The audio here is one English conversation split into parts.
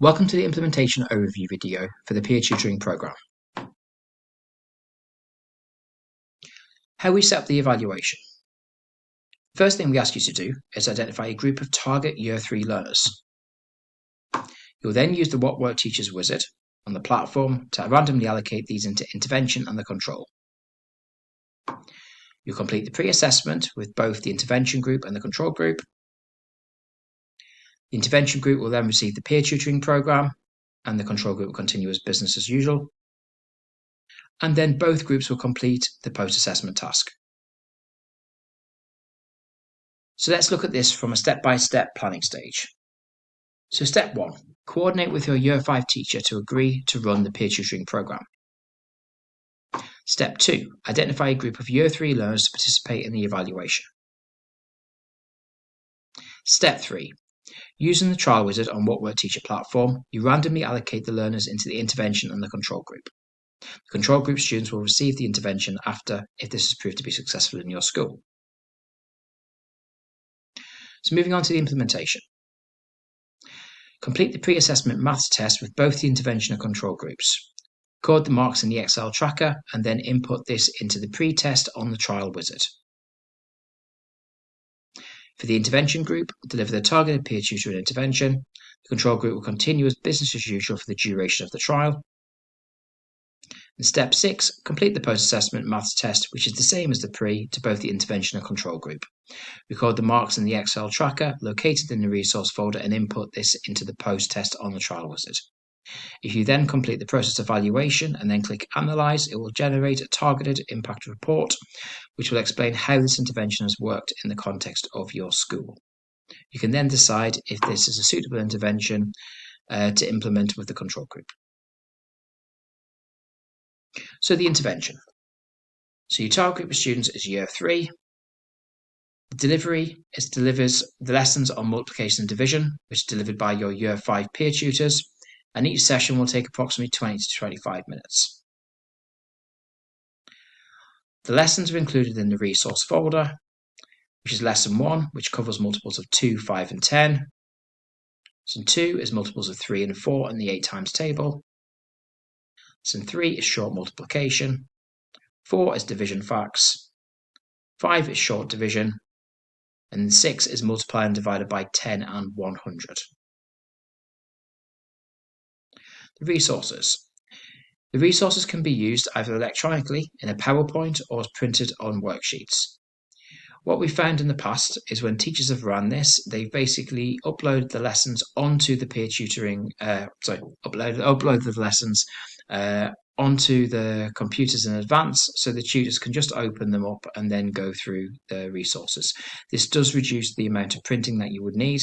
Welcome to the implementation overview video for the peer tutoring program. How we set up the evaluation. First thing we ask you to do is identify a group of target Year 3 learners. You'll then use the What Worked Teachers wizard on the platform to randomly allocate these into intervention and the control. You'll complete the pre-assessment with both the intervention group and the control group. The intervention group will then receive the peer tutoring program, and the control group will continue as business as usual. And then both groups will complete the post-assessment task. So let's look at this from a step-by-step planning stage. So step 1, coordinate with your Year 5 teacher to agree to run the peer tutoring program. Step 2, identify a group of Year 3 learners to participate in the evaluation. Step 3, using the trial wizard on What Worked Teacher platform, you randomly allocate the learners into the intervention and the control group. The control group students will receive the intervention after, if this is proved to be successful in your school. So moving on to the implementation. Complete the pre-assessment maths test with both the intervention and control groups. Record the marks in the Excel tracker and then input this into the pre-test on the trial wizard. For the intervention group, deliver the targeted peer tutoring intervention. The control group will continue as business as usual for the duration of the trial. In step 6, complete the post-assessment maths test, which is the same as the pre to both the intervention and control group. Record the marks in the Excel tracker located in the resource folder and input this into the post-test on the trial wizard. If you then complete the process evaluation and then click Analyze, it will generate a targeted impact report, which will explain how this intervention has worked in the context of your school. You can then decide if this is a suitable intervention to implement with the control group. So the intervention. So your target group of students is Year 3. The delivery delivers the lessons on multiplication and division, which is delivered by your Year 5 peer tutors, and each session will take approximately 20 to 25 minutes. The lessons are included in the resource folder, which is Lesson 1, which covers multiples of 2, 5 and 10. Lesson 2 is multiples of 3 and 4 in the 8 times table. Lesson 3 is short multiplication. 4 is division facts. 5 is short division. And 6 is multiply and divided by 10 and 100. The resources. The resources can be used either electronically in a PowerPoint or printed on worksheets. What we found in the past is when teachers have ran this, they've basically uploaded the lessons onto the peer tutoring, uploaded the lessons onto the computers in advance, so the tutors can just open them up and then go through the resources. This does reduce the amount of printing that you would need.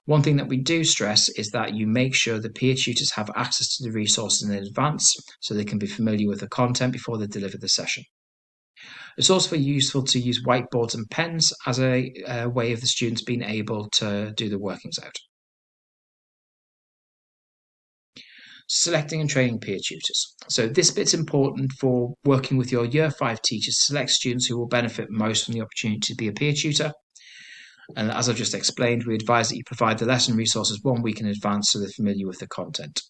One thing that we do stress is that you make sure the peer tutors have access to the resources in advance so they can be familiar with the content before they deliver the session. It's also useful to use whiteboards and pens as a way of the students being able to do the workings out. Selecting and training peer tutors. So this bit's important for working with your Year 5 teachers to select students who will benefit most from the opportunity to be a peer tutor. And as I've just explained, we advise that you provide the lesson resources 1 week in advance so they're familiar with the content.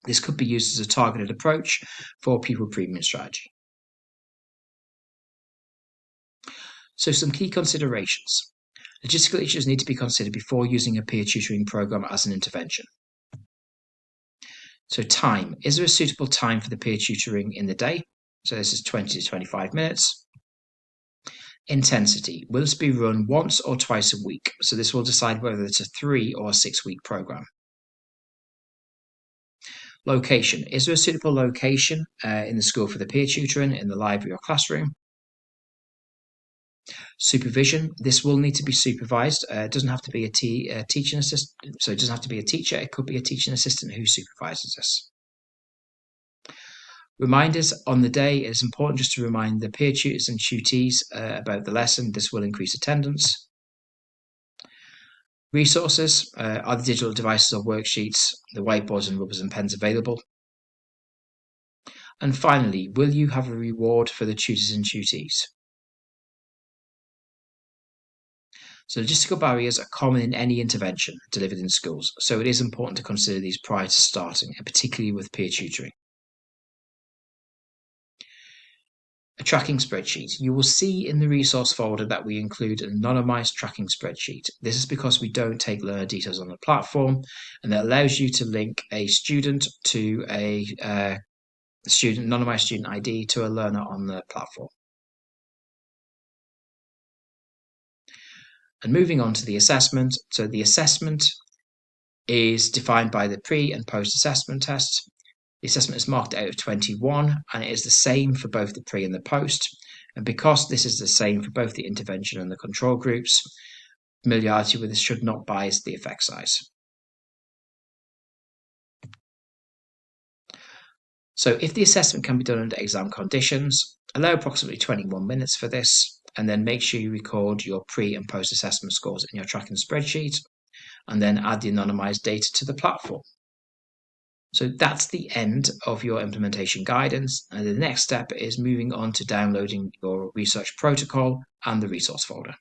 This could be used as a targeted approach for pupil premium strategy. So some key considerations. Logistical issues need to be considered before using a peer tutoring program as an intervention. So time. Is there a suitable time for the peer tutoring in the day? So this is 20 to 25 minutes. Intensity. Will this be run once or twice a week? So this will decide whether it's a 3 or a 6-week program. Location. Is there a suitable location in the school for the peer tutoring, in the library or classroom? Supervision. This will need to be supervised. It doesn't have to be a teaching assistant. So it doesn't have to be a teacher. It could be a teaching assistant who supervises this. Reminders on the day. It's important just to remind the peer tutors and tutees about the lesson. This will increase attendance. Resources. Are the digital devices or worksheets, the whiteboards and rubbers and pens available? And finally, will you have a reward for the tutors and tutees? So logistical barriers are common in any intervention delivered in schools, so it is important to consider these prior to starting, and particularly with peer tutoring. A tracking spreadsheet. You will see in the resource folder that we include an anonymized tracking spreadsheet. This is because we don't take learner details on the platform, and that allows you to link a student to a anonymized student ID to a learner on the platform. And moving on to the assessment. So the assessment is defined by the pre and post assessment tests. The assessment is marked out of 21, and it is the same for both the pre and the post. And because this is the same for both the intervention and the control groups, familiarity with this should not bias the effect size. So if the assessment can be done under exam conditions, allow approximately 21 minutes for this, and then make sure you record your pre and post assessment scores in your tracking spreadsheet, and then add the anonymized data to the platform. So that's the end of your implementation guidance, and the next step is moving on to downloading your research protocol and the resource folder.